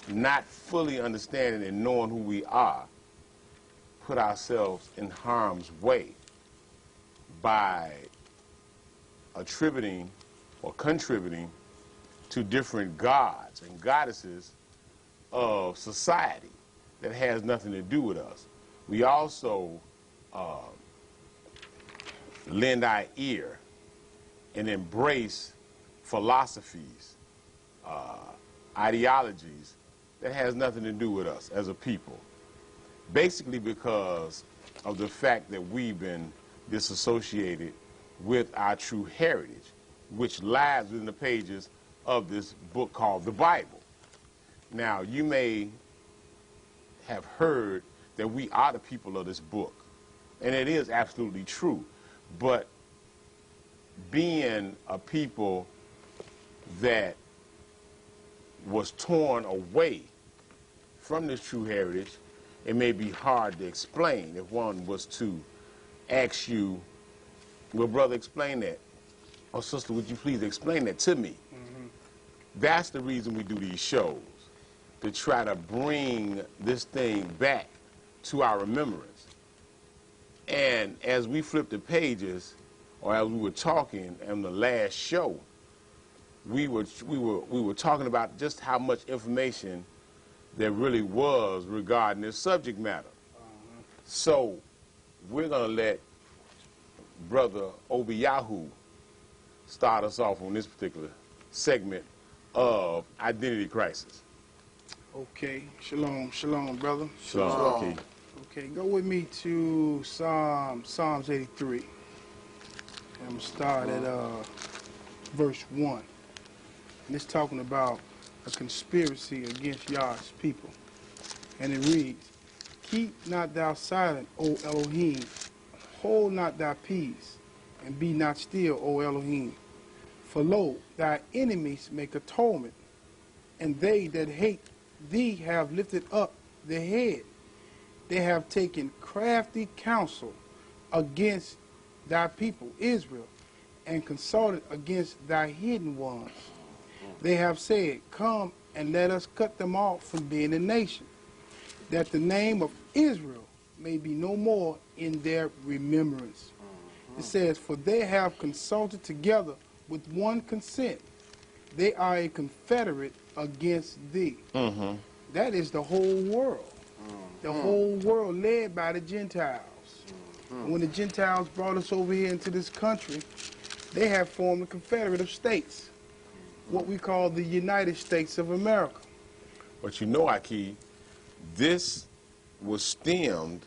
not fully understanding and knowing who we are, put ourselves in harm's way by attributing or contributing to different gods and goddesses of society that has nothing to do with us. We also lend our ear and embrace philosophies, ideologies that has nothing to do with us as a people. Basically because of the fact that we've been disassociated with our true heritage, which lies within the pages of this book called the Bible. Now, you may have heard that we are the people of this book, and it is absolutely true, but being a people that was torn away from this true heritage, it may be hard to explain if one was to ask you, well, brother, explain that. Or sister, would you please explain that to me? Mm-hmm. That's the reason we do these shows, to try to bring this thing back to our remembrance. And as we flip the pages, or as we were talking in the last show, we were talking about just how much information there really was regarding this subject matter. So we're going to let Brother Obiyahu start us off on this particular segment of Identity Crisis. Okay, shalom, shalom, brother. Shalom. Okay. Okay, go with me to Psalms 83. And I'm going to start at verse 1. And it's talking about a conspiracy against Yah's people. And it reads, "Keep not thou silent, O Elohim, hold not thy peace, and be not still, O Elohim. For lo, thy enemies make atonement, and they that hate thee have lifted up their head. They have taken crafty counsel against thy people, Israel, and consulted against thy hidden ones. They have said, Come and let us cut them off from being a nation, that the name of Israel may be no more in their remembrance." It says, "For they have consulted together with one consent. They are a confederate against thee." That is the whole world. The whole world led by the Gentiles. When the Gentiles brought us over here into this country, they have formed a confederate of states, what we call the United States of America. But you know, Aki, this was stemmed,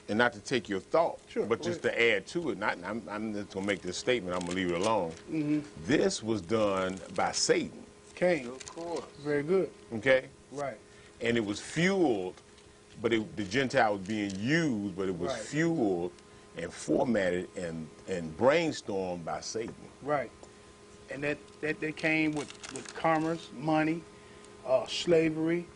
and not to take your thought, Sure, but just to add to it, I'm just going to make this statement, I'm going to leave it alone. This was done by Satan. Cain. Of course. Very good. Okay? Right. And it was fueled, but the Gentile was being used, but it was fueled and formatted and brainstormed by Satan. Right. And that came with commerce, money, slavery.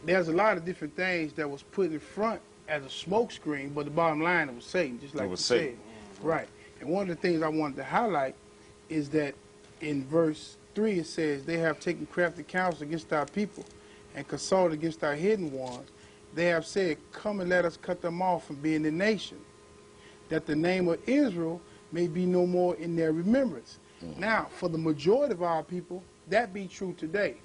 There's a lot of different things that was put in front as a smokescreen, but the bottom line, it was Satan, just like you said. Right. And one of the things I wanted to highlight is that in verse 3 it says, "They have taken crafty counsel against our people and consulted against our hidden ones. They have said, Come and let us cut them off from being a nation, that the name of Israel may be no more in their remembrance." Now, for the majority of our people, that be true today,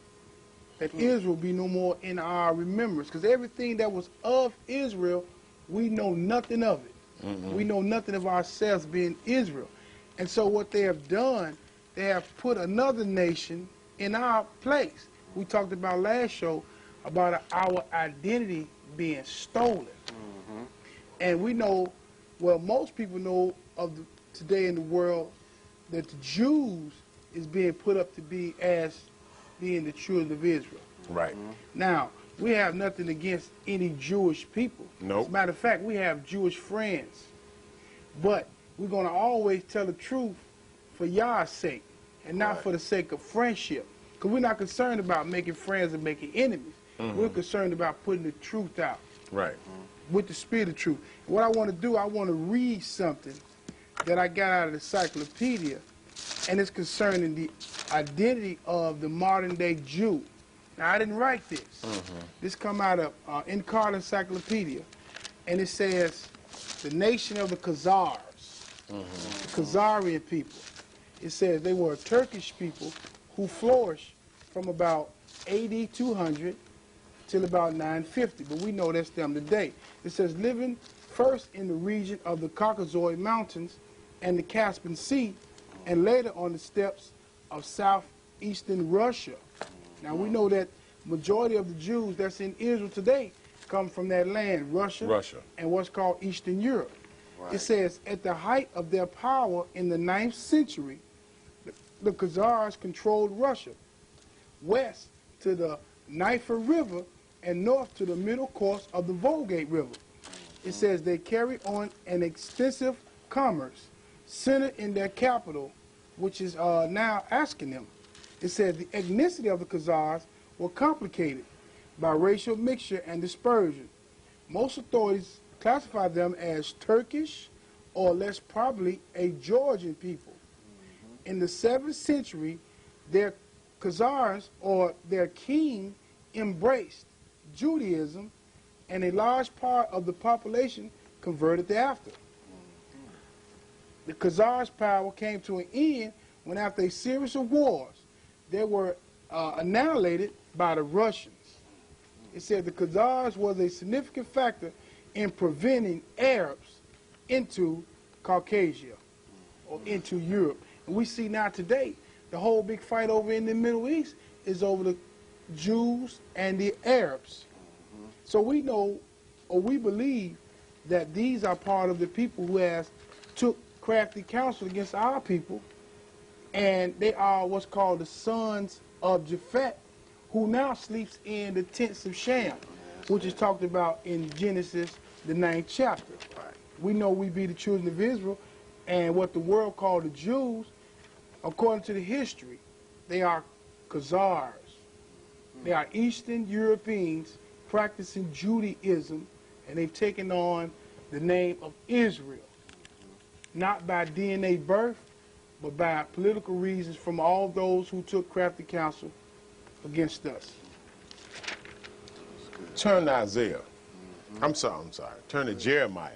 that Israel be no more in our remembrance, because everything that was of Israel, we know nothing of it. We know nothing of ourselves being Israel. And so what they have done, they have put another nation in our place. We talked about last show about our identity being stolen. And we know, well, most people know of today in the world that the Jews is being put up to be as being the children of Israel. Right. Now, we have nothing against any Jewish people. Nope. As a matter of fact, we have Jewish friends. But we're going to always tell the truth for Yah's sake and not for the sake of friendship. Because we're not concerned about making friends and making enemies. We're concerned about putting the truth out. Right. With the spirit of truth. What I want to do, I want to read something that I got out of the encyclopedia, and it's concerning the identity of the modern day Jew. Now, I didn't write this. This come out of Encarta Encyclopedia, and it says the nation of the Khazars, the Khazarian people. It says they were a Turkish people who flourished from about AD 200 till about 950, but we know that's them today. It says living first in the region of the Caucasoid Mountains and the Caspian Sea, and later on the steppes of southeastern Russia. Now we know that majority of the Jews that's in Israel today come from that land, Russia. And what's called Eastern Europe. Right. It says at the height of their power in the 9th century, the Khazars controlled Russia, west to the Dnieper River and north to the middle course of the Volga River. It says they carry on an extensive commerce centered in their capital, which is now asking them. It says the ethnicity of the Khazars were complicated by racial mixture and dispersion. Most authorities classify them as Turkish or less probably a Georgian people. In the 7th century, their Khazars or their king embraced Judaism, and a large part of the population converted thereafter. The Khazars' power came to an end when, after a series of wars, they were annihilated by the Russians. It said the Khazars was a significant factor in preventing Arabs into Caucasia or into Europe. And we see now today, the whole big fight over in the Middle East is over the Jews and the Arabs. So we know, or we believe, that these are part of the people who has took crafty counsel against our people, and they are what's called the sons of Japhet, who now sleeps in the tents of Shem, which is talked about in Genesis, the 9th chapter. We know we be the children of Israel, and what the world called the Jews, according to the history, they are Khazars. They are Eastern Europeans practicing Judaism, and they've taken on the name of Israel, not by DNA birth, but by political reasons from all those who took crafty counsel against us. Turn to Isaiah. I'm sorry. Turn to Jeremiah.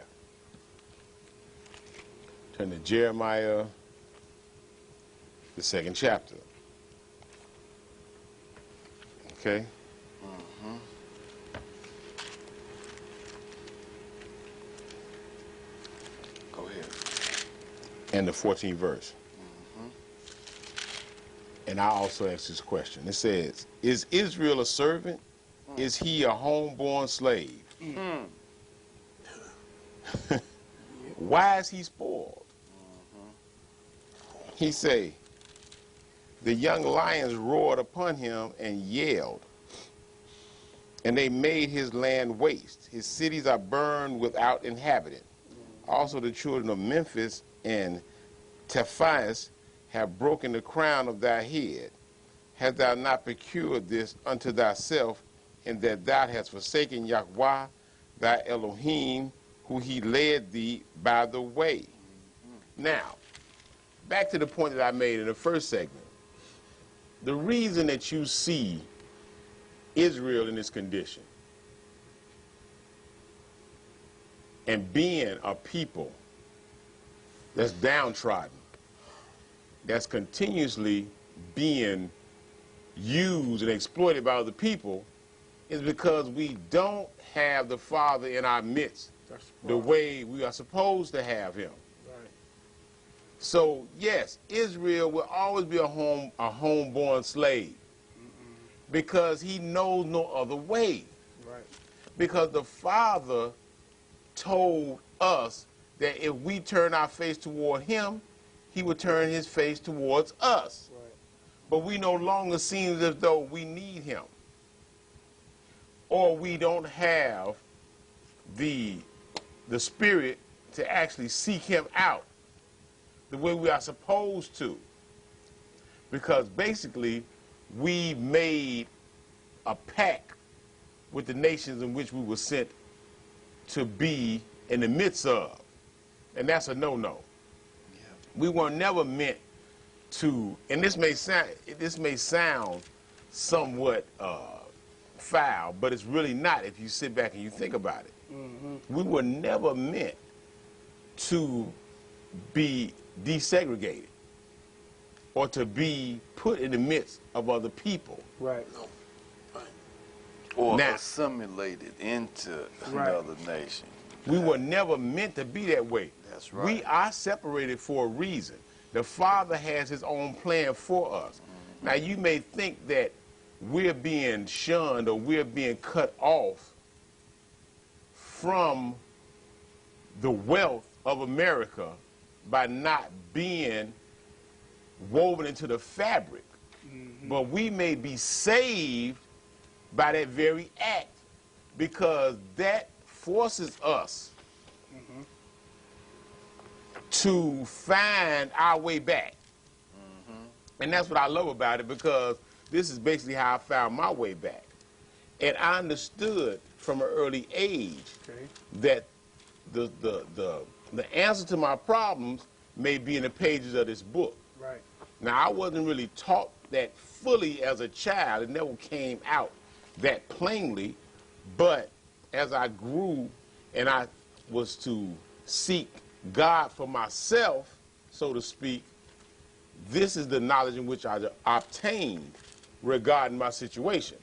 Turn to Jeremiah, the 2nd chapter. Okay? Go ahead. And the 14th verse. And I also ask this question. It says, is Israel a servant? Is he a homeborn slave? Why is he spoiled? He say, the young lions roared upon him and yelled, and they made his land waste. His cities are burned without inhabitant. Also the children of Memphis and Taphias have broken the crown of thy head. Hast thou not procured this unto thyself, in that thou hast forsaken Yahweh, thy Elohim, who he led thee by the way? Now, back to the point that I made in the first segment. The reason that you see Israel in this condition and being a people that's downtrodden, that's continuously being used and exploited by other people, is because we don't have the Father in our midst the way we are supposed to have him. Right. So yes, Israel will always be a homeborn slave, because he knows no other way. Right. Because the Father told us that if we turn our face toward him, he would turn his face towards us. Right. But we no longer seem as though we need him, or we don't have the spirit to actually seek him out the way we are supposed to. Because basically, we made a pact with the nations in which we were sent to be in the midst of. And that's a no-no. We were never meant to, and this may sound somewhat foul, but it's really not if you sit back and you think about it. We were never meant to be desegregated or to be put in the midst of other people. Right. Or Now- assimilated into Right. another nation. We were never meant to be that way. That's right. We are separated for a reason. The Father has his own plan for us. Now, you may think that we're being shunned or we're being cut off from the wealth of America by not being woven into the fabric. But we may be saved by that very act, because that forces us to find our way back. And that's what I love about it, because this is basically how I found my way back. And I understood from an early age Okay. that the answer to my problems may be in the pages of this book. Right. Now, I wasn't really taught that fully as a child. It never came out that plainly. But as I grew and I was to seek God for myself, so to speak, this is the knowledge in which I obtained regarding my situation.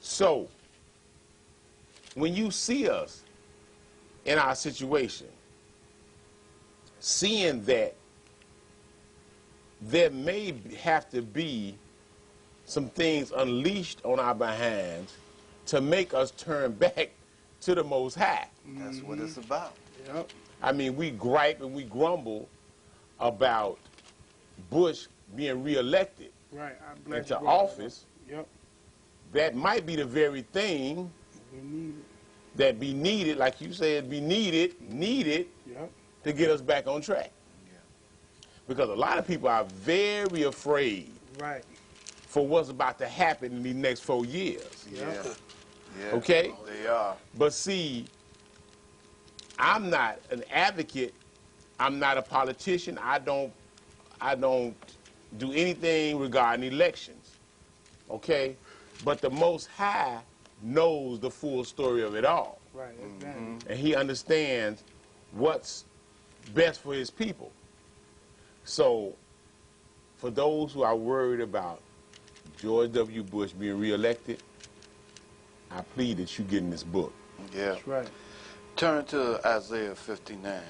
So, when you see us in our situation, seeing that there may have to be some things unleashed on our behinds to make us turn back to the Most High. That's what it's about. Yep. I mean, we gripe and we grumble about Bush being reelected Right. I'm glad into you brought that up. office. Yep. That might be the very thing We need it. that be needed, like you said, be needed Yep. to get us back on track. Because a lot of people are very afraid Right. for what's about to happen in these next 4 years. Yeah. Yeah. Okay? They are. But see, I'm not an advocate. I'm not a politician. I don't do anything regarding elections. Okay? But the Most High knows the full story of it all. Right. Exactly. And he understands what's best for his people. So, for those who are worried about George W. Bush being reelected, I plead that you get in this book. Yeah. That's right. Turn to Isaiah 59.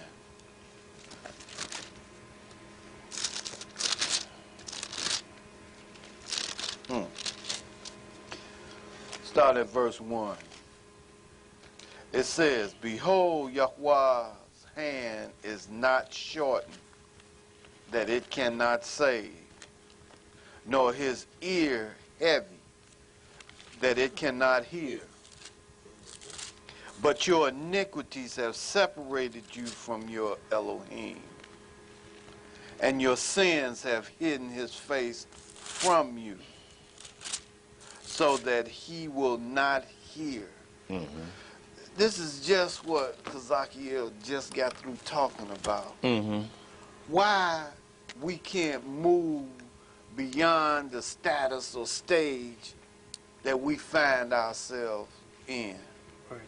Start at verse 1. It says, Behold, Yahweh's hand is not shortened, that it cannot save, nor his ear heavy, that it cannot hear. But your iniquities have separated you from your Elohim, and your sins have hidden his face from you, so that he will not hear. This is just what Kazakiel just got through talking about. Why we can't move beyond the status or stage that we find ourselves in. Right.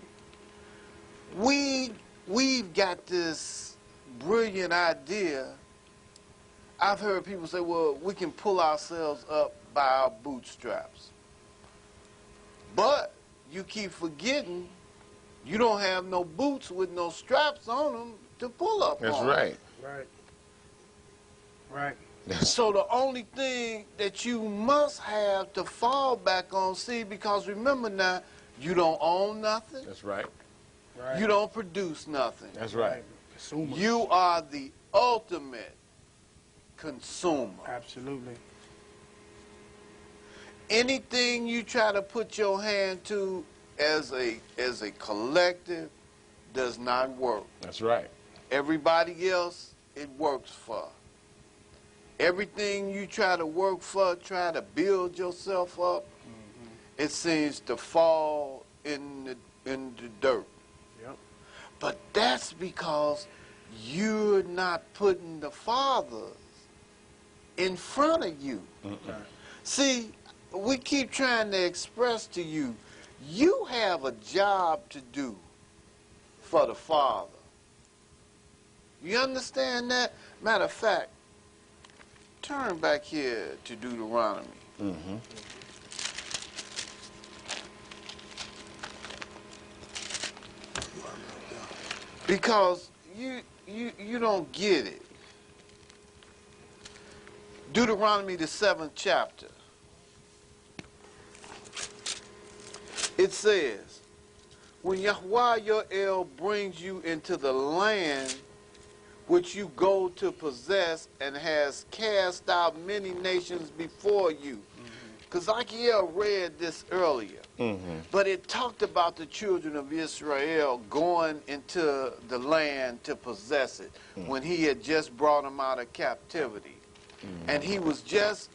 We've got this brilliant idea. I've heard people say, well, we can pull ourselves up by our bootstraps. But you keep forgetting you don't have no boots with no straps on them to pull up That's on. right. Right. Right. So the only thing that you must have to fall back on, see, because remember now, you don't own nothing. That's right. Right. You don't produce nothing. That's right. Consumer. You are the ultimate consumer. Absolutely. Anything you try to put your hand to as a collective does not work. That's right. Everybody else, it works for. Everything you try to work for, try to build yourself up, it seems to fall in the dirt. Yep. But that's because you're not putting the Father in front of you. See, we keep trying to express to you, you have a job to do for the Father. You understand that? Matter of fact, turn back here to Deuteronomy. Mm-hmm. Because you don't get it. Deuteronomy, the 7th chapter. It says, when Yahweh your El brings you into the land which you go to possess and has cast out many nations before you. Because Achiel read this earlier. Mm-hmm. But it talked about the children of Israel going into the land to possess it when he had just brought them out of captivity. And he was just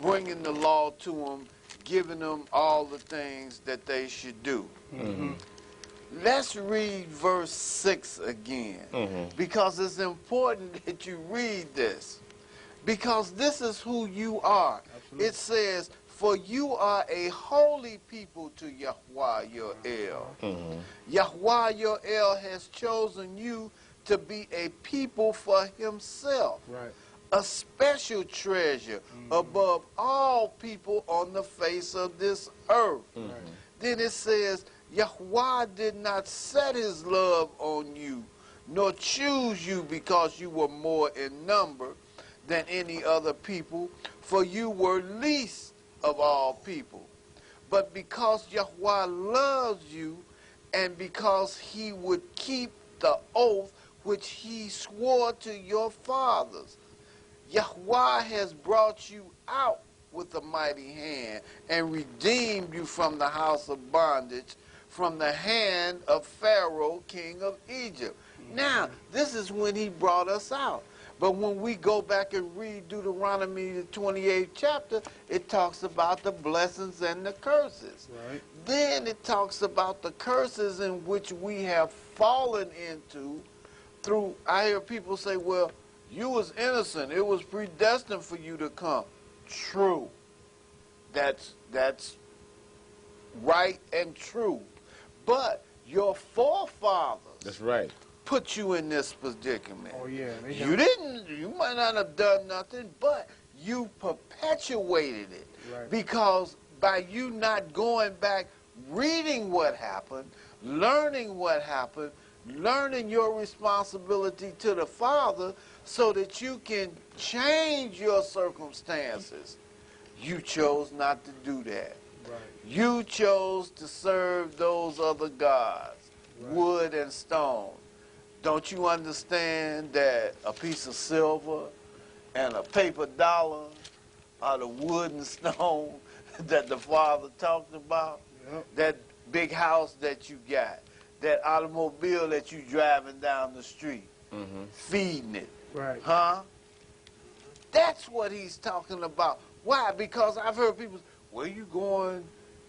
bringing the law to them, giving them all the things that they should do. Mm-hmm. Let's read verse 6 again, because it's important that you read this, because this is who you are. Absolutely. It says, for you are a holy people to Yahweh your El. Yahweh your El has chosen you to be a people for himself, right, a special treasure above all people on the face of this earth. Then it says, Yahweh did not set his love on you, nor choose you because you were more in number than any other people, for you were least of all people. But because Yahweh loves you, and because he would keep the oath which he swore to your fathers, Yahweh has brought you out with a mighty hand and redeemed you from the house of bondage, from the hand of Pharaoh, king of Egypt. Now, this is when he brought us out. But when we go back and read Deuteronomy, the 28th chapter, it talks about the blessings and the curses. Right. Then it talks about the curses in which we have fallen into through, I hear people say, well, you was innocent. It was predestined for you to come. True. That's right and true. But your forefathers, that's right, put you in this predicament. Oh yeah. You might not have done nothing, but you perpetuated it. Right. Because by you not going back, reading what happened, learning what happened, learning your responsibility to the Father so that you can change your circumstances, you chose not to do that. Right. You chose to serve those other gods, right, wood and stone. Don't you understand that a piece of silver and a paper dollar are the wood and stone that the Father talked about? Yep. That big house that you got, that automobile that you driving down the street, feeding it, right? Huh? That's what he's talking about. Why? Because I've heard people say, where you going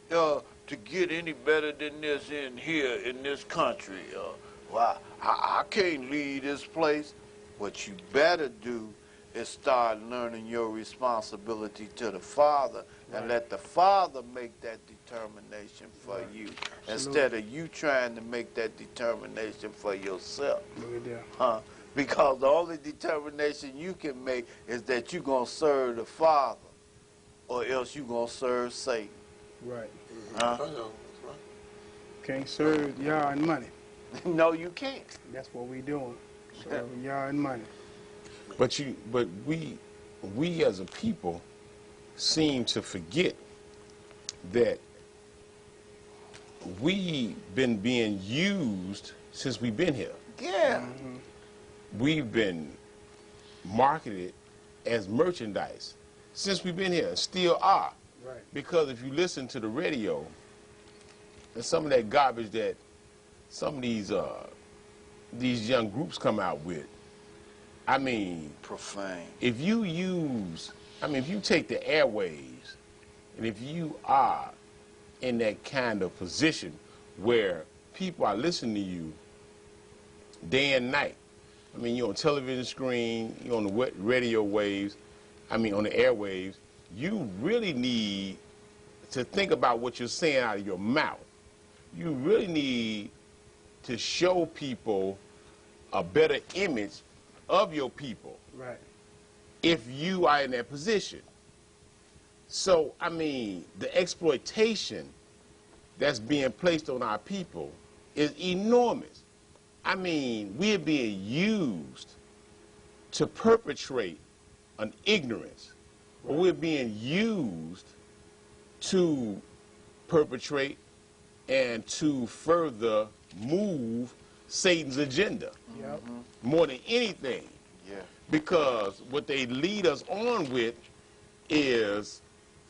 to get any better than this in here in this country? Well, I can't leave this place. What you better do is start learning your responsibility to the Father, right, and let the Father make that determination for right, you, absolutely, instead of you trying to make that determination for yourself. Look at that. Huh? Because the only determination you can make is that you're going to serve the Father, or else you're going to serve Satan. Right. Huh? Can't serve y'all and money. No, you can't. That's what we doing. Serving y'all and money. But we as a people seem to forget that we've been being used since we've been here. Yeah. We've been marketed as merchandise since we've been here, and still are. Right. Because if you listen to the radio, and some of that garbage that some of these young groups come out with, I mean, profane. If you take the airwaves, and if you are in that kind of position where people are listening to you day and night, I mean, you're on television screen, you're on the radio waves, I mean, on the airwaves, you really need to think about what you're saying out of your mouth. You really need to show people a better image of your people Right. if you are in that position. So, I mean, the exploitation that's being placed on our people is enormous. I mean, we're being used to perpetrate an ignorance, or we're being used to perpetrate and to further move Satan's agenda Yep. more than anything. Yeah. Because what they lead us on with is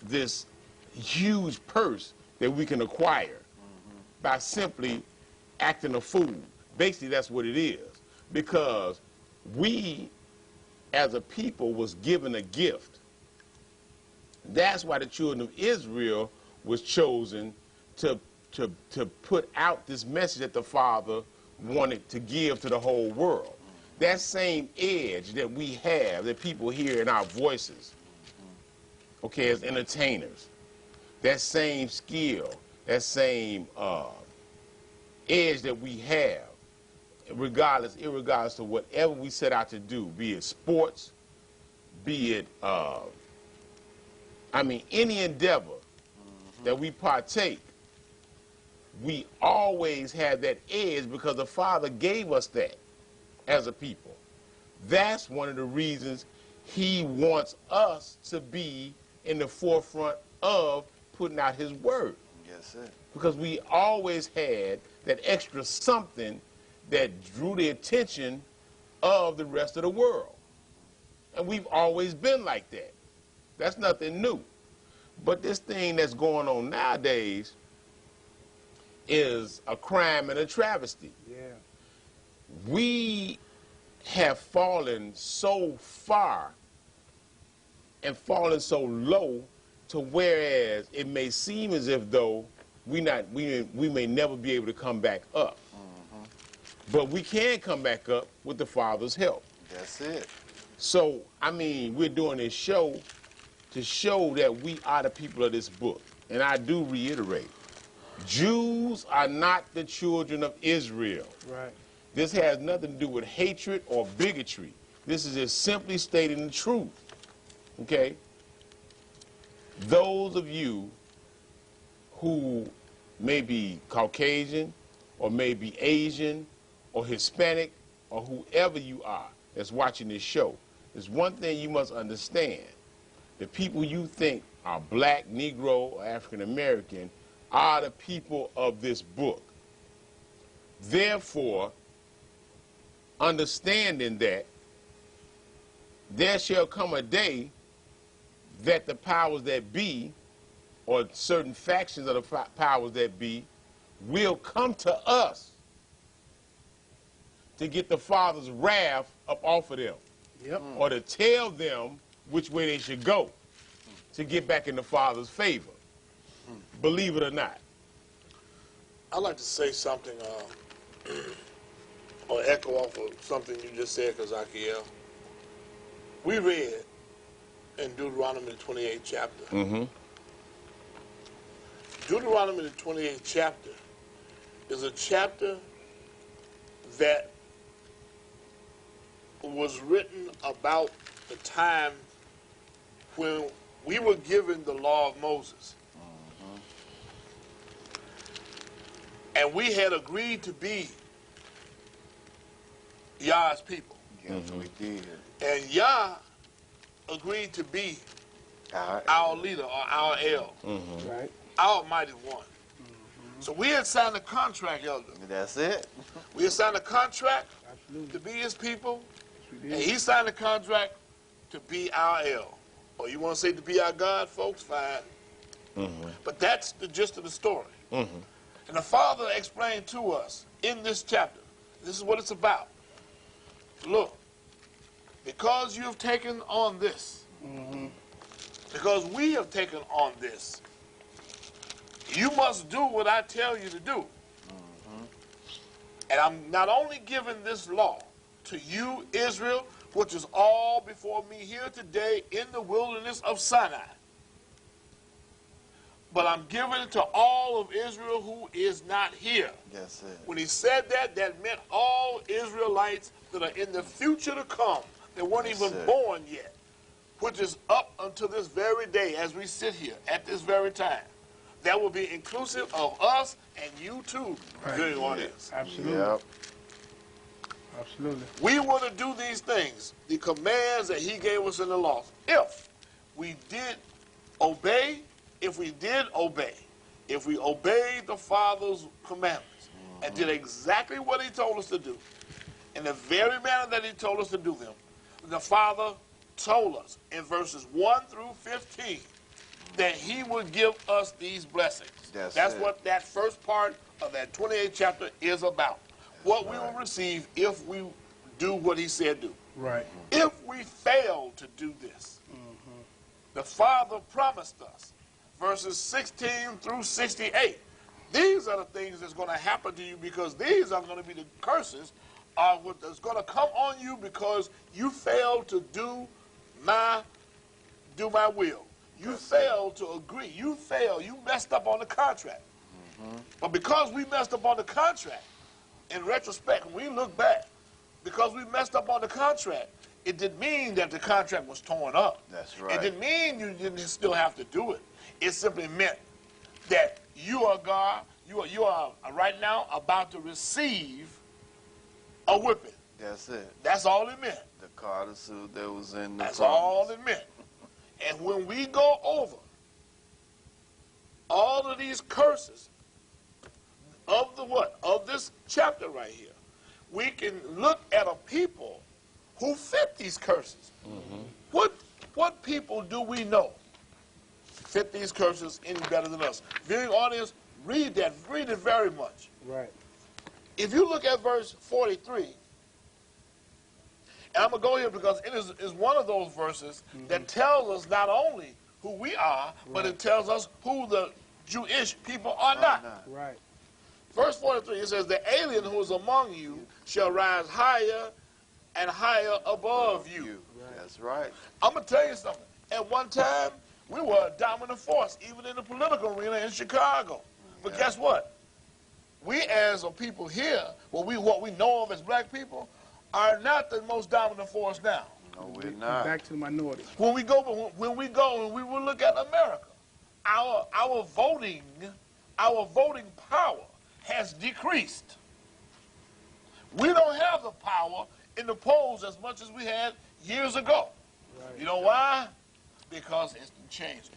this huge purse that we can acquire by simply acting a fool. Basically, that's what it is. Because we, as a people, was given a gift. That's why the children of Israel was chosen to put out this message that the Father wanted to give to the whole world. That same edge that we have, that people hear in our voices, okay, as entertainers, that same skill, that same edge that we have, irregardless of whatever we set out to do, be it sports, be it, any endeavor that we partake, we always have that edge because the Father gave us that as a people. That's one of the reasons he wants us to be in the forefront of putting out his word. Yes, sir. Because we always had that extra something that drew the attention of the rest of the world. And we've always been like that. That's nothing new. But this thing that's going on nowadays is a crime and a travesty. Yeah. We have fallen so far and fallen so low to whereas it may seem as if though we may never be able to come back up. But we can come back up with the Father's help. That's it. So, we're doing this show to show that we are the people of this book. And I do reiterate, Jews are not the children of Israel. Right. This has nothing to do with hatred or bigotry. This is just simply stating the truth. Okay? Those of you who may be Caucasian or may be Asian or Hispanic or whoever you are that's watching this show, there's one thing you must understand. The people you think are black, Negro, or African American are the people of this book. Therefore, understanding that, there shall come a day that the powers that be, or certain factions of the powers that be, will come to us to get the Father's wrath up off of them. Yep. Or to tell them which way they should go to get back in the Father's favor. Believe it or not. I'd like to say something or echo off of something you just said, Kazakiel. We read in Deuteronomy the 28th chapter. Deuteronomy the 28th chapter is a chapter that was written about the time when we were given the law of Moses. And we had agreed to be Yah's people. Yes, we did. And Yah agreed to be our leader or our El, Right. our mighty one. So we had signed a contract, Elder. That's it. We had signed a contract Absolutely. to be his people, Yes, we and did. he signed a contract to be our El. Or you want to say to be our God, folks, fine. But that's the gist of the story. And the Father explained to us in this chapter, this is what it's about. Look, because you have taken on this, because we have taken on this, you must do what I tell you to do. And I'm not only giving this law to you, Israel, which is all before me here today in the wilderness of Sinai, but I'm giving it to all of Israel who is not here. That's it. When he said that, that meant all Israelites that are in the future to come, that weren't That's even it. born yet, which is up until this very day as we sit here at this very time. That will be inclusive of us and you too, viewing audience. Absolutely. Yep. Absolutely. We were to do these things, the commands that he gave us in the law. If we did obey, if we obeyed the Father's commandments and did exactly what he told us to do, in the very manner that he told us to do them, the Father told us in verses 1 through 15 that he would give us these blessings. That's what that first part of that 28th chapter is about. What we will receive if we do what he said do. Right. If we fail to do this, the Father promised us, verses 16 through 68, these are the things that's going to happen to you, because these are going to be the curses that's going to come on you because you failed to do my will. You failed to agree. You messed up on the contract. But because we messed up on the contract, in retrospect, when we look back, because we messed up on the contract, it didn't mean that the contract was torn up. That's right. It didn't mean you didn't still have to do it. It simply meant that you are God, you are right now about to receive a whipping. That's it. That's all it meant. The Carter suit that was in the That's promise. all it meant. And when we go over all of these curses of the what? Of this chapter right here, we can look at a people who fit these curses. What people do we know fit these curses any better than us? Viewing audience, read that. Read it very much. Right. If you look at verse 43, and I'm going to go here because it is one of those verses that tells us not only who we are, but it tells us who the Jewish people are not. Right. Verse 43, it says, the alien who is among you shall rise higher and higher above you. Right. That's right. I'm going to tell you something. At one time, we were a dominant force, even in the political arena in Chicago. But guess what? We as a people here, what we know of as black people, are not the most dominant force now. No, we're not. Back to the minority. When we go and we will look at America, our voting power has decreased. We don't have the power in the polls as much as we had years ago. Right. You know why? Because it's changed.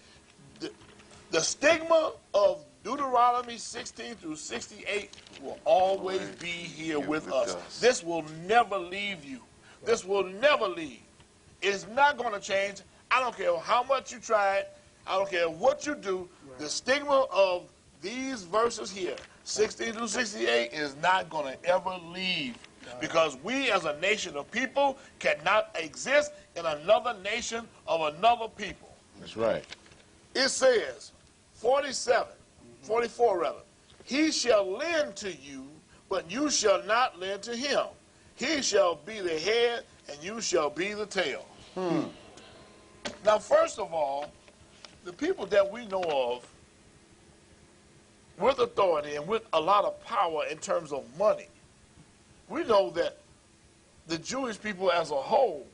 The stigma of Deuteronomy 16 through 68 will always be here with us. This will never leave you. This will never leave. It's not going to change. I don't care how much you try it. I don't care what you do. Right. The stigma of these verses here, 16 through 68, is not going to ever leave. Because we as a nation of people cannot exist in another nation of another people. That's right. It says, 44 rather, he shall lend to you, but you shall not lend to him. He shall be the head, and you shall be the tail. Now, first of all, the people that we know of with authority and with a lot of power in terms of money, we know that the Jewish people as a whole,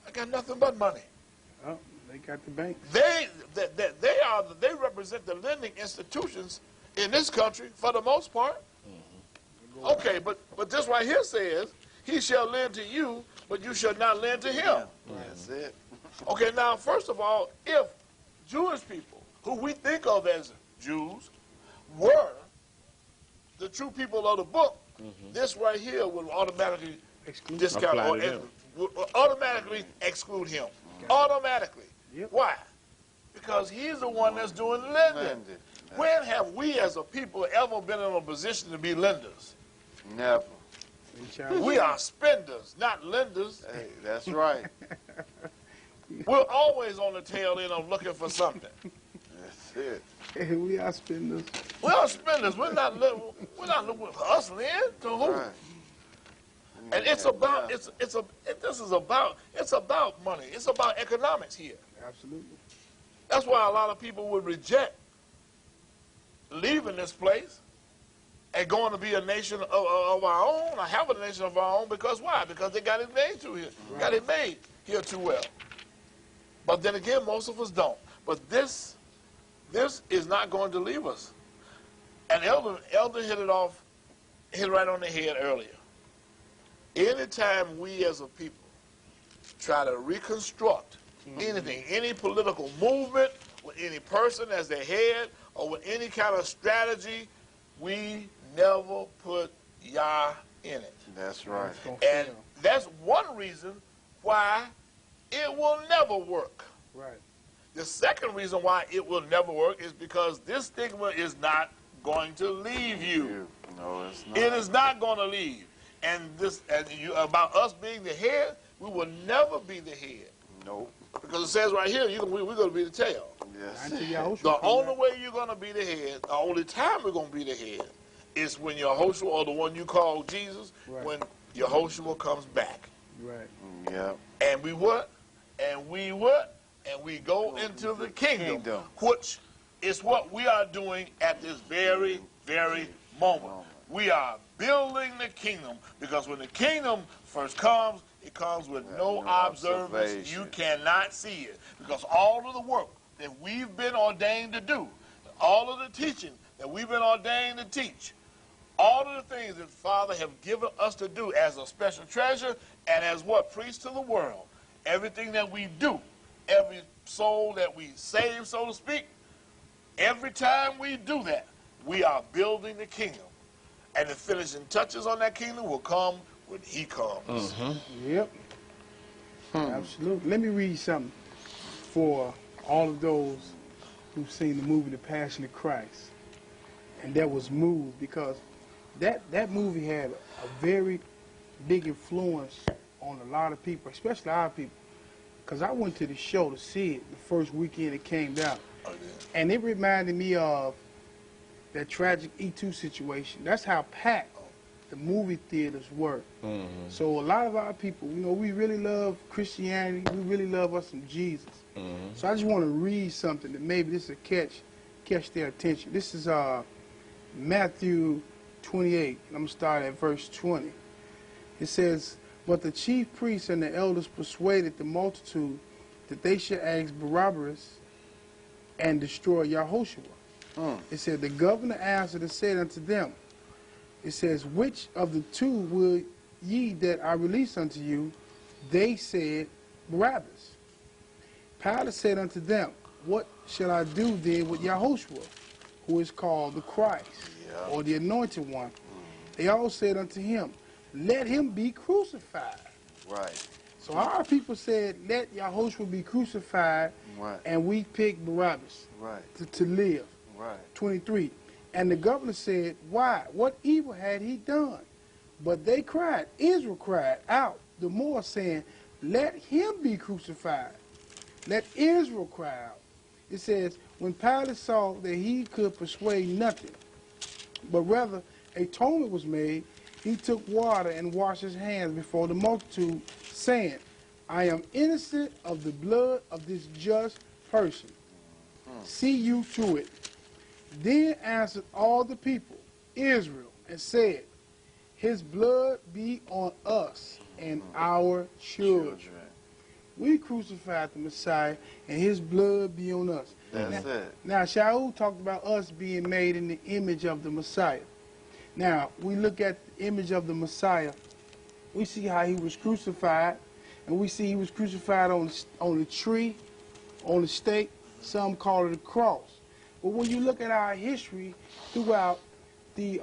they got nothing but money. Oh, they got the bank. They represent the lending institutions in this country for the most part. Okay, but this right here says, he shall lend to you, but you shall not lend to him. That's it. Okay, now, first of all, if Jewish people, who we think of as Jews, were the true people of the book, this right here would automatically discount or would automatically exclude him. Automatically. Yep. Why? Because he's the one that's doing lending. When have we as a people ever been in a position to be lenders? Never. We are spenders, not lenders. Hey, that's right. We're always on the tail end of looking for something. That's it. Hey, we are spenders. We are spenders. We're not hustling to who? Right. And it's about it's about money. It's about economics here. Absolutely. That's why a lot of people would reject leaving this place and going to be a nation of our own, or have a nation of our own, because why? Because they got it made too here. Right. Got it made here too well. But then again, most of us don't. But this is not going to leave us. And Elder hit it right on the head earlier. Anytime we as a people try to reconstruct anything, any political movement, with any person as their head, or with any kind of strategy, we never put Yah in it. That's right. And that's one reason why it will never work. Right. The second reason why it will never work is because this stigma is not going to leave you. No, it's not. It is not going to leave. And about us being the head, we will never be the head. Nope. Because it says right here, we're going to be the tail. Yes. The only way you're going to be the head, the only time we're going to be the head, is when Yahushua, or the one you call Jesus, right. when Yahushua comes back. Right. Yeah. And we what? And we what? And we go into the kingdom, which is what we are doing at this very, very moment. We are building the kingdom, because when the kingdom first comes, it comes with no observance. You cannot see it, because all of the work that we've been ordained to do, all of the teaching that we've been ordained to teach, all of the things that Father have given us to do as a special treasure and as what? Priests to the world. Everything that we do, every soul that we save, so to speak, every time we do that, we are building the kingdom. And the finishing touches on that kingdom will come when he comes. Yep. Absolutely. Let me read something for all of those who've seen the movie The Passion of Christ and that was moved, because that movie had a very big influence on a lot of people, especially our people. Because I went to the show to see it the first weekend it came out. Oh, yeah. And it reminded me of that tragic E2 situation. That's how packed the movie theaters were. So a lot of our people, we really love Christianity. We really love us some Jesus. So I just want to read something that maybe this will catch their attention. This is Matthew 28. I'm going to start at verse 20. It says, "But the chief priests and the elders persuaded the multitude that they should ask Barabbas and destroy Yahushua. It said, the governor answered and said unto them, it says, which of the two will ye that I release unto you? They said, Barabbas. Pilate said unto them, what shall I do then with Yahushua, who is called the Christ, or the Anointed One? They all said unto him, let him be crucified. Right. So our people said, let Yahushua be crucified, and we picked Barabbas to live. Right. 23. And the governor said, why? What evil had he done? But they cried, Israel cried out the more, saying, let him be crucified. Let Israel cry out. It says, when Pilate saw that he could persuade nothing, but rather atonement was made, he took water and washed his hands before the multitude, saying, I am innocent of the blood of this just person. See you to it. Then answered all the people, Israel, and said, his blood be on us and our children. We crucified the Messiah, and his blood be on us. That's it. Now, Shaul talked about us being made in the image of the Messiah. Now, we look at the image of the Messiah. We see how he was crucified, and we see he was crucified on the tree, on the stake. Some call it a cross. But when you look at our history throughout the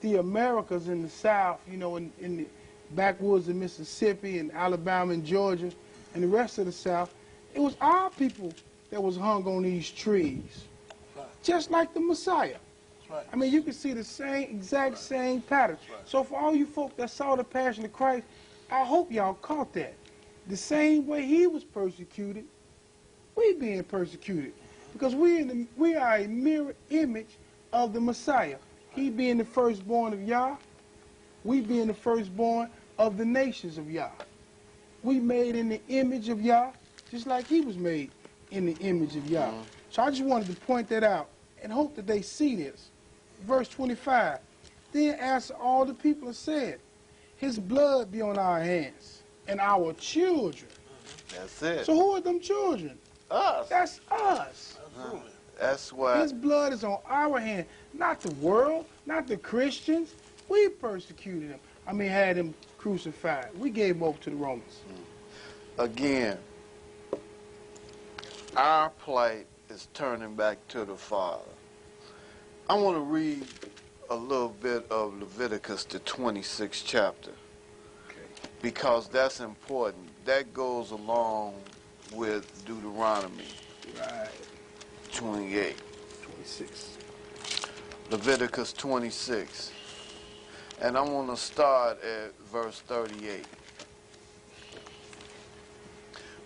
Americas in the South, in the backwoods of Mississippi and Alabama and Georgia and the rest of the South, it was our people that was hung on these trees, just like the Messiah. I mean, you can see the exact same pattern. So for all you folk that saw the Passion of Christ, I hope y'all caught that. The same way he was persecuted, we being persecuted. Because we are a mirror image of the Messiah. He being the firstborn of Yah, we being the firstborn of the nations of Yah. We made in the image of Yah, just like he was made in the image of Yah. So I just wanted to point that out and hope that they see this. Verse 25. Then answered all the people and said, his blood be on our hands and our children. That's it. So who are them children? Us. That's us. Absolutely. That's why. His blood is on our hand, not the world, not the Christians. We persecuted him. Had him crucified. We gave him over to the Romans. Again, our plight is turning back to the Father. I want to read a little bit of Leviticus, the 26th chapter, because that's important. That goes along with Deuteronomy Right. 28. 26. Leviticus 26. And I want to start at verse 38.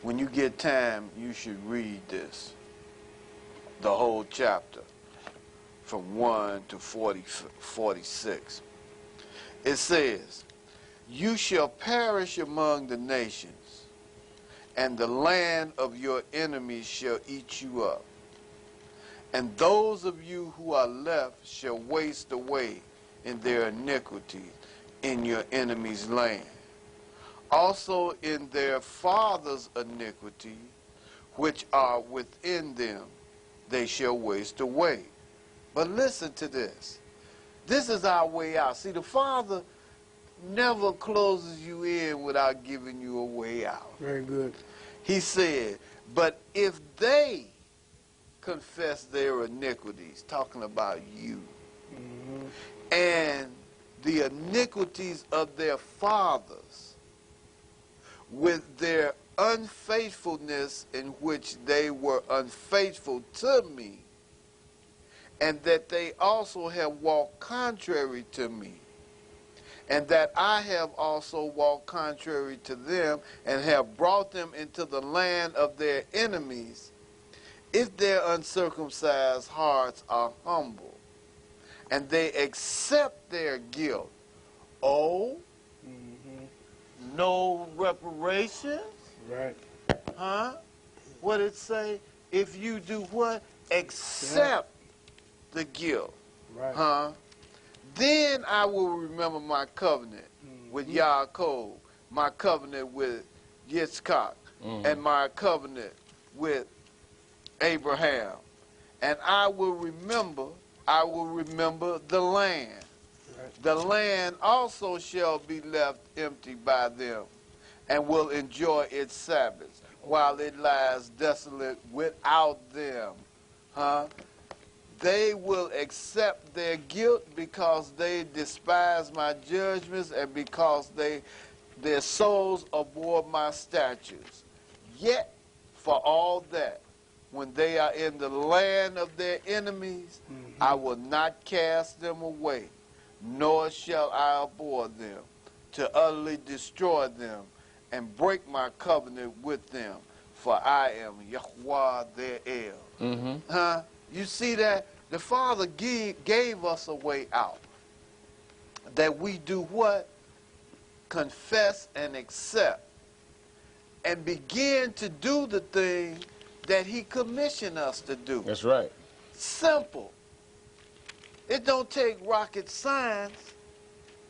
When you get time, you should read this, the whole chapter, from 1 to 46. It says, you shall perish among the nations, and the land of your enemies shall eat you up. And those of you who are left shall waste away in their iniquity in your enemies' land. Also in their fathers' iniquity, which are within them, they shall waste away. But listen to this. This is our way out. See, the Father never closes you in without giving you a way out. Very good. He said, but if they confess their iniquities, talking about you, and the iniquities of their fathers, with their unfaithfulness in which they were unfaithful to me, and that they also have walked contrary to me, and that I have also walked contrary to them, and have brought them into the land of their enemies, if their uncircumcised hearts are humble, and they accept their guilt, no reparations? Right. Huh? What it say? If you do what? Accept the guilt. Right. Huh? Then I will remember my covenant with Yaakov, my covenant with Yitzchak, and my covenant with Abraham. And I will remember the land. Right. The land also shall be left empty by them, and will enjoy its Sabbaths, while it lies desolate without them. Huh? They will accept their guilt because they despise my judgments, and because their souls abhor my statutes. Yet, for all that, when they are in the land of their enemies, I will not cast them away, nor shall I abhor them, to utterly destroy them and break my covenant with them, for I am Yahweh their El. Huh? You see that? The Father gave us a way out. That we do what? Confess and accept. And begin to do the thing that he commissioned us to do. That's right. Simple. It don't take rocket science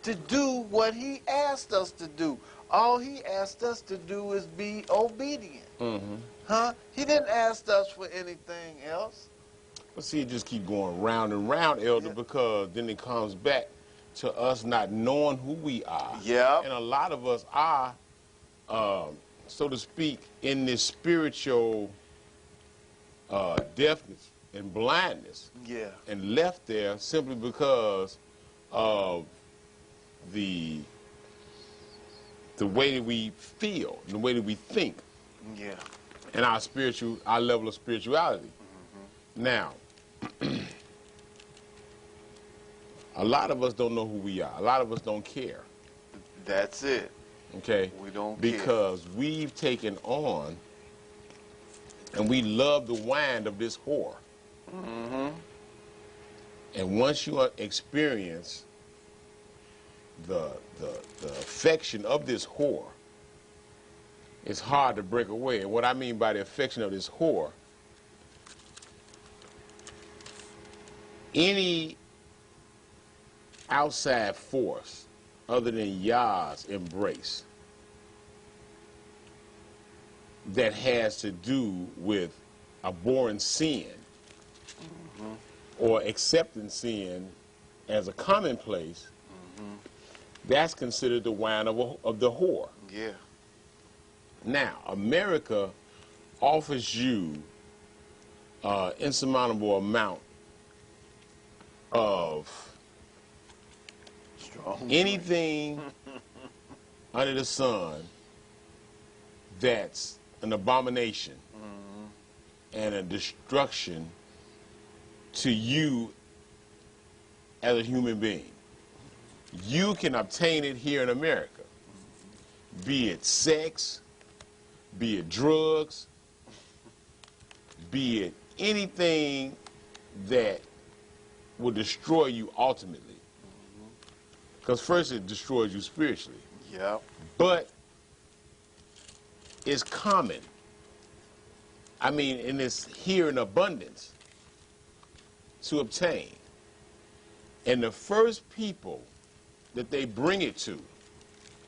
to do what he asked us to do. All he asked us to do is be obedient. Huh? He didn't ask us for anything else. But see, it just keep going round and round, Elder, because then it comes back to us not knowing who we are. Yeah. And a lot of us are, so to speak, in this spiritual deafness and blindness. Yeah. And left there simply because of the way that we feel, the way that we think. Yeah. And our level of spirituality. Now, a lot of us don't know who we are. A lot of us don't care. That's it. Okay? We don't because we've taken on and we love the wine of this whore. And once you experience the affection of this whore, it's hard to break away. And what I mean by the affection of this whore any outside force other than Yah's embrace that has to do with abhorring sin or accepting sin as a commonplace, that's considered the wine of the whore. Yeah. Now, America offers you insurmountable amount of Strong. anything under the sun that's an abomination and a destruction to you as a human being. You can obtain it here in America, be it sex, be it drugs, be it anything that will destroy you ultimately. Because first it destroys you spiritually. Yep. But it's common. I mean, and it's here in abundance to obtain. And the first people that they bring it to,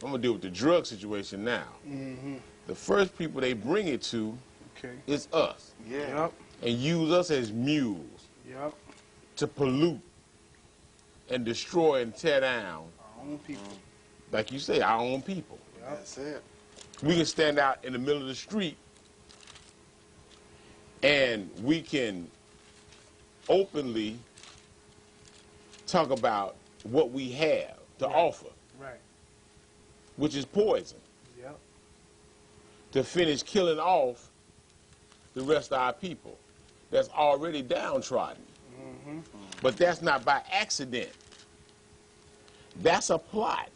I'm going to deal with the drug situation now. The first people they bring it to is us. Yeah. Yep. And use us as mules Yep. to pollute and destroy and tear down, Our own people. like you say, our own people. Yep. That's it. We can stand out in the middle of the street and we can openly talk about what we have to offer, Right. which is poison, Yep. to finish killing off the rest of our people that's already downtrodden. But that's not by accident. That's a plot.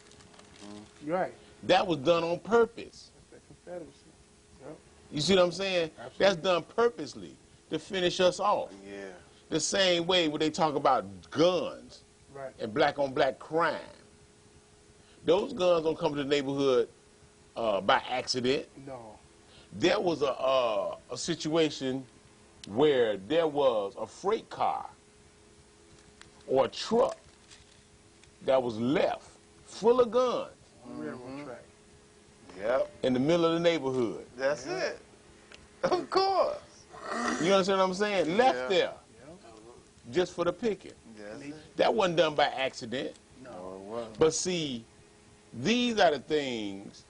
Right. That was done on purpose. That's that Confederacy. Yep. You see what I'm saying? Absolutely. That's done purposely to finish us off. Yeah. The same way when they talk about guns Right. and black on black crime. Those guns don't come to the neighborhood by accident. No. There was a situation where there was a freight car or a truck that was left full of guns On the railroad track. Yep. in the middle of the neighborhood. That's it. Of course. You understand what I'm saying? Left Yeah. there just for the picking. That's it. That wasn't done by accident. No, it wasn't. But see, these are the things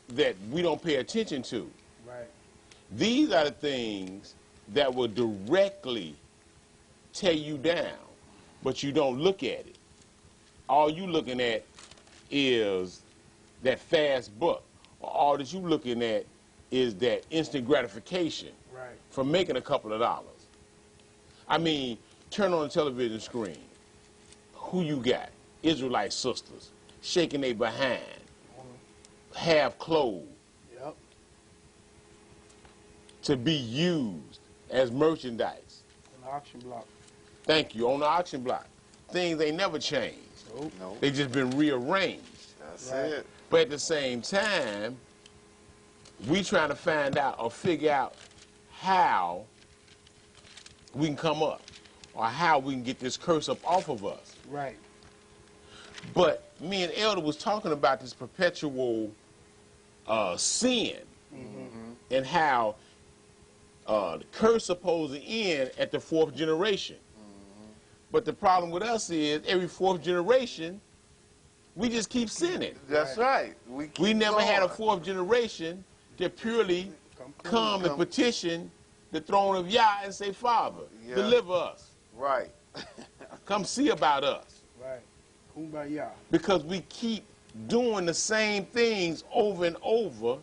that we don't pay attention to. Right. These are the things that will directly tear you down, but you don't look at it. All you looking at is that fast buck. Or all that you looking at is that instant gratification Right. from making a couple of dollars. I mean, turn on the television screen. Who you got? Israelite sisters shaking their behind, half clothed, Yep. to be used as merchandise. On the auction block. Thank you, on the auction block. Things ain't never changed. Nope. No. They just been rearranged. That's Right. it. But at the same time, we trying to find out or figure out how we can come up or how we can get this curse up off of us. Right. But me and Elder was talking about this perpetual sin and how the curse supposed to end at the fourth generation. But the problem with us is every fourth generation, we just keep sinning. That's right. We keep never had a going. fourth generation that purely come and Come. petition the throne of Yah and say, Father, Yeah. deliver us. Right. Come see about us. Right. Kumbaya. Because we keep doing the same things over and over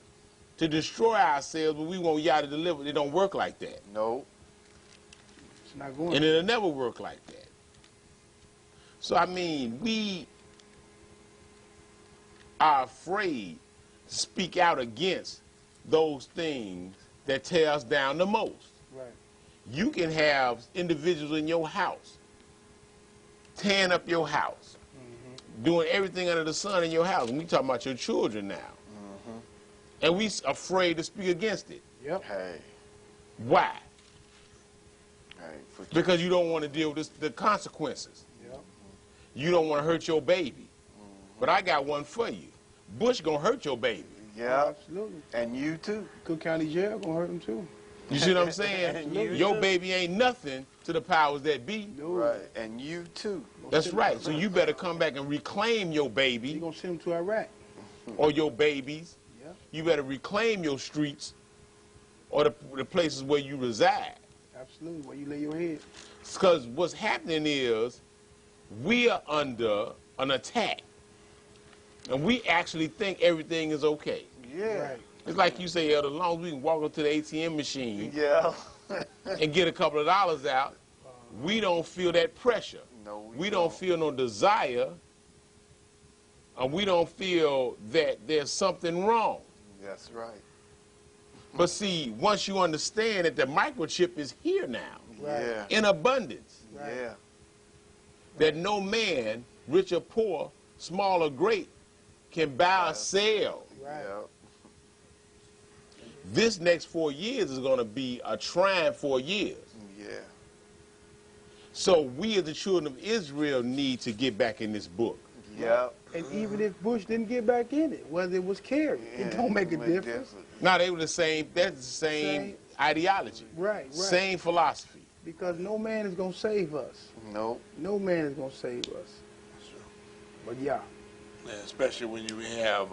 to destroy ourselves, but we want Yah to deliver. It don't work like that. No. It's not going And it'll never work like that. So, I mean, we are afraid to speak out against those things that tear us down the most. Right. You can have individuals in your house tearing up your house, doing everything under the sun in your house. And we talking about your children now. And we afraid to speak against it. Yep. Hey. Why? Hey. Because you don't want to deal with the consequences. Yep. You don't want to hurt your baby. But I got one for you. Bush gonna hurt your baby. Yeah, Absolutely. and you too. Cook County Jail gonna hurt him too. You see what I'm saying? Your baby ain't nothing to the powers that be. No. Right, and you too. That's right. So you better come back and reclaim your You baby gonna send him to Iraq. or your babies. Yeah. You better reclaim your streets or the places where you reside. Absolutely. Where you lay your head. Because what's happening is we are under an attack. And we actually think everything is okay. Yeah. Right. It's like you say, as long as we can walk up to the ATM machine Yeah. and get a couple of dollars out, we don't feel that pressure. No, We don't feel no desire, and we don't feel that there's something wrong. That's right. But see, once you understand that the microchip is here now, Right. Yeah. in abundance, Right. Yeah. that no man, rich or poor, small or great, can buy or sell. Right. Yeah. This next 4 years is going to be a trying 4 years. Yeah. So we as the children of Israel need to get back in this book. Yeah. And even if Bush didn't get back in it, whether it was Kerry, it don't make a difference. Now they were the same, that's the same ideology. Right, right. Same philosophy. Because no man is gonna save us. Nope. No man is gonna save us. But yeah. Yeah, especially when you have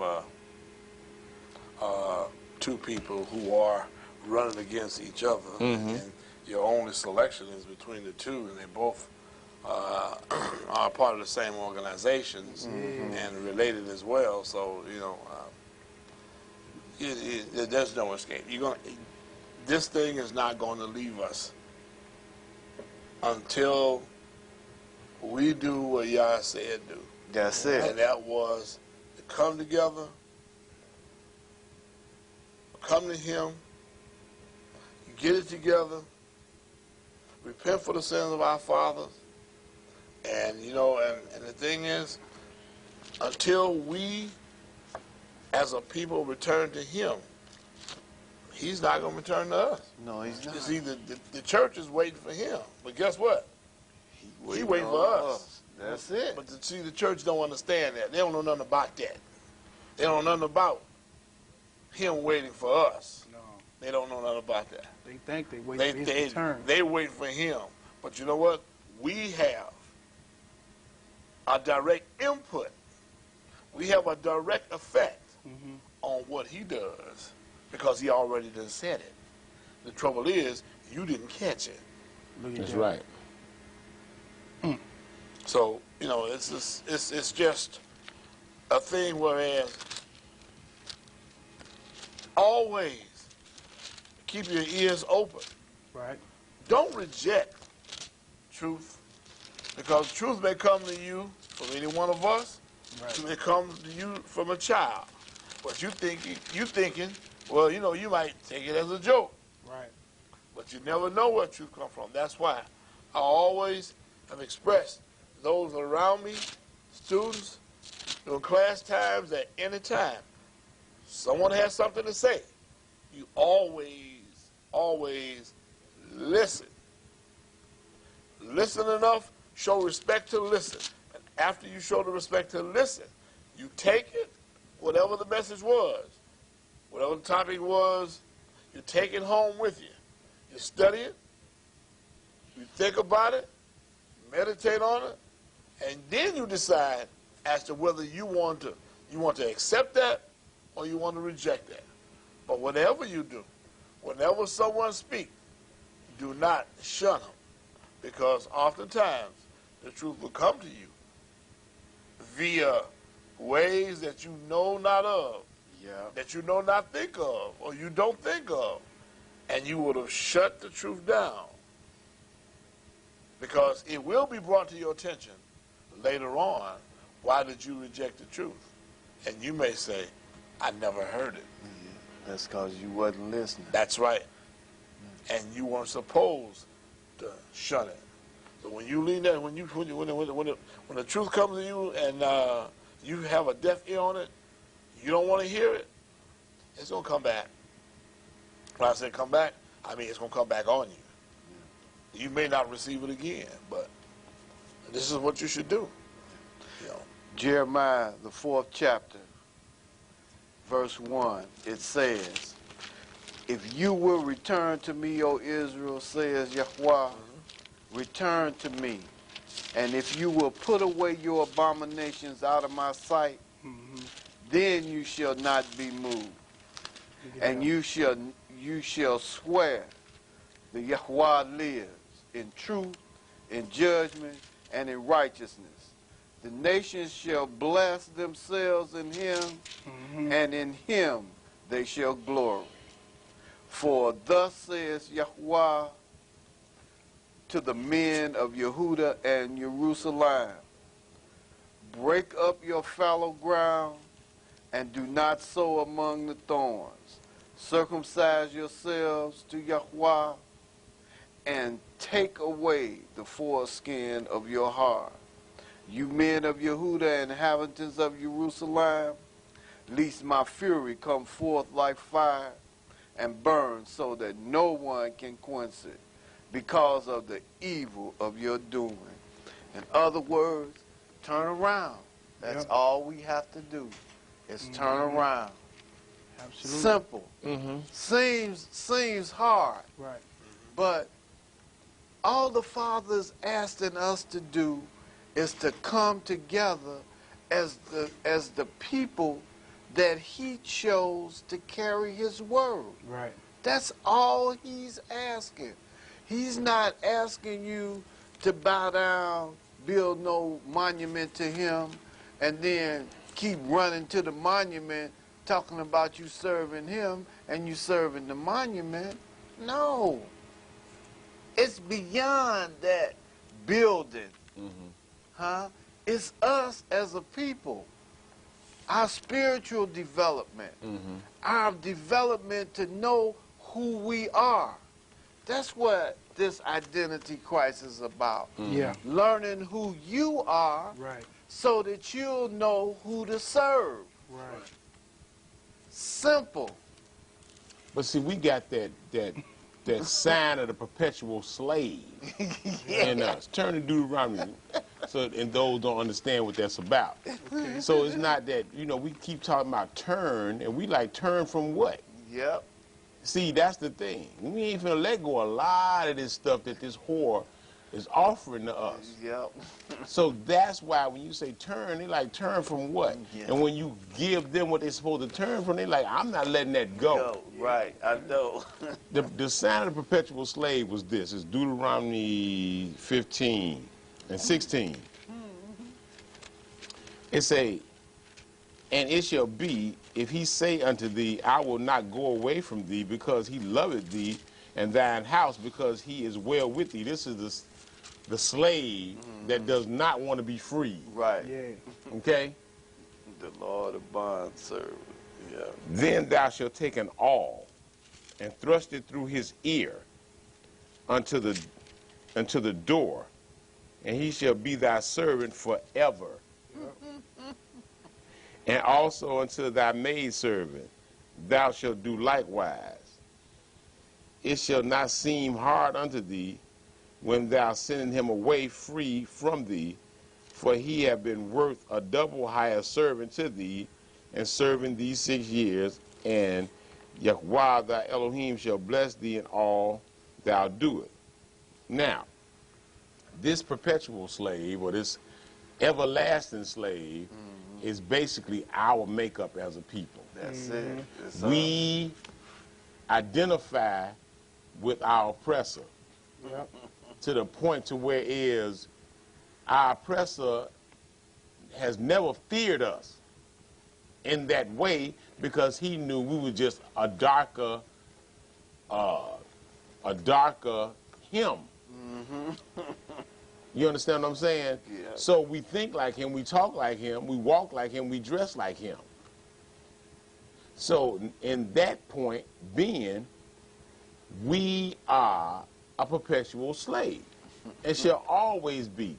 two people who are running against each other, and your only selection is between the two, and they both are part of the same organizations and related as well. So you know, there's no escape. This thing is not going to leave us until we do what Yah said do. That's And it. that was to come together, come to Him, get it together, repent for the sins of our fathers, and you know, and the thing is, until we as a people return to Him, He's not going to return to us. No, he's not. You see, the church is waiting for Him, but guess what? He waiting for us. That's it. But see, the church don't understand that. They don't know nothing about that. They don't know nothing about Him waiting for us. No. They don't know nothing about that. They think they wait for his return. They wait for Him. But you know what? We have a direct input. We have a direct effect on what He does because He already done said it. The trouble is, you didn't catch it. Look at That's that. right. So, you know, it's just a thing whereas always keep your ears open. Right. Don't reject truth, because truth may come to you from any one of us. Right. It may come to you from a child. But you thinking, well, you know, you might take it as a joke. Right. But you never know where truth comes from. That's why I always have expressed those around me, students, during class times, at any time, someone has something to say, you always listen. Listen enough, show respect to listen. And after you show the respect to listen, you take it, whatever the message was, whatever the topic was, you take it home with you. You study it, you think about it, meditate on it, and then you decide as to whether you want to accept that or you want to reject that. But whatever you do, whenever someone speaks, do not shun them, because oftentimes the truth will come to you via ways that you know not of, that you know not think of, or you don't think of, and you would have shut the truth down, because it will be brought to your attention later on, why did you reject the truth? And you may say, I never heard it. That's because you wasn't listening. That's right. And you weren't supposed to shun it. So when you lean there, when the truth comes to you and you have a deaf ear on it, you don't want to hear it, it's going to come back. When I say come back, I mean it's going to come back on you. you may not receive it again, but this is what you should do. You know. Jeremiah, the 4th chapter, verse 1, it says, if you will return to me, O Israel, says Yahweh, return to me. And if you will put away your abominations out of my sight, then you shall not be moved. And you shall swear that Yahweh lives in truth, in judgment, and in righteousness. The nations shall bless themselves in him, and in him they shall glory. For thus says Yahweh to the men of Yehuda and Jerusalem, break up your fallow ground, and do not sow among the thorns. Circumcise yourselves to Yahweh, and take away the foreskin of your heart. You men of Yehuda and inhabitants of Jerusalem, lest my fury come forth like fire and burn so that no one can quench it because of the evil of your doing. In other words, turn around. That's all we have to do is turn around. Absolutely. Simple. Seems hard. Right. But all the Father's asking us to do is to come together as the people that he chose to carry his word. Right. That's all he's asking. He's not asking you to bow down, build no monument to him, and then keep running to the monument talking about you serving him and you serving the monument. No. It's beyond that building. It's us as a people. Our spiritual development. Our development to know who we are. That's what this identity crisis is about. Yeah. Learning who you are, Right. so that you'll know who to serve. Right. Simple. But see, we got that sign of the perpetual slave in us. Turn to Deuteronomy, and those don't understand what that's about. Okay. So it's not that, we keep talking about turn, and we like turn from what? Yep. See, that's the thing. We ain't finna let go a lot of this stuff that this whore is offering to us. Yep. So that's why when you say turn, they like turn from what? Yeah. And when you give them what they're supposed to turn from, they like, I'm not letting that go. Right, I know. The sign of the perpetual slave was this. It's Deuteronomy 15 and 16. It say, and it shall be, if he say unto thee, I will not go away from thee, because he loveth thee, and thine house, because he is well with thee. This is the slave that does not want to be free. Right. Yeah. Okay? The Lord of bond servant. Yeah. Then thou shalt take an awl, and thrust it through his ear unto the door, and he shall be thy servant forever. And also unto thy maidservant thou shalt do likewise. It shall not seem hard unto thee when thou sendest him away free from thee, for he have been worth a double higher servant to thee, and serving thee 6 years, and Yahweh thy Elohim shall bless thee in all thou doest. Now, this perpetual slave, or this everlasting slave, is basically our makeup as a people. That's it. It's We identify with our oppressor to the point to where is our oppressor has never feared us in that way, because he knew we were just a darker him. You understand what I'm saying? Yeah. So we think like him, we talk like him, we walk like him, we dress like him. So in that point being, we are a perpetual slave and shall always be,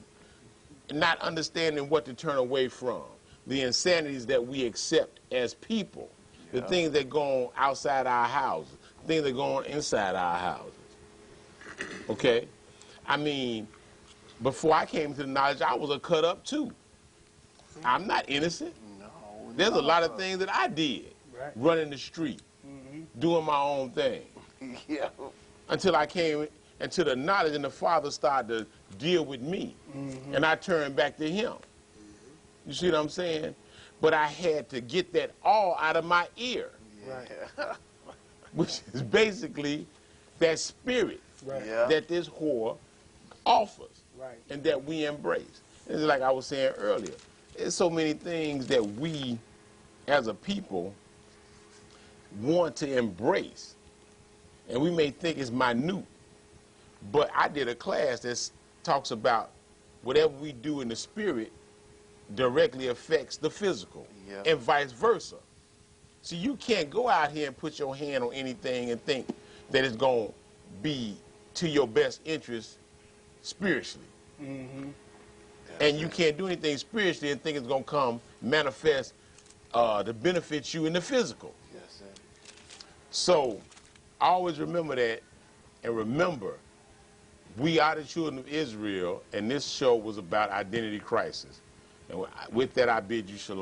not understanding what to turn away from, the insanities that we accept as people, the things that go on outside our houses, things that go on inside our houses. Okay? I mean, before I came to the knowledge, I was a cut up too. I'm not innocent. No. There's a none lot of us. things that I did, Right. running the street, doing my own thing, Yeah. until I came into the knowledge and the Father started to deal with me, and I turned back to Him. You see what I'm saying? But I had to get that all out of my ear, Yeah. which is basically that spirit Right. Yeah. that this whore offers Right. and that we embrace. It's like I was saying earlier, there's so many things that we as a people want to embrace, and we may think it's minute, but I did a class that talks about whatever we do in the spirit directly affects the physical, Yeah. and vice versa. So you can't go out here and put your hand on anything and think that it's going to be to your best interest spiritually. And you can't do anything spiritually and think it's going to come manifest to benefit you in the physical. Yes, sir. So always remember that, and remember, we are the children of Israel, and this show was about identity crisis. And with that, I bid you shalom.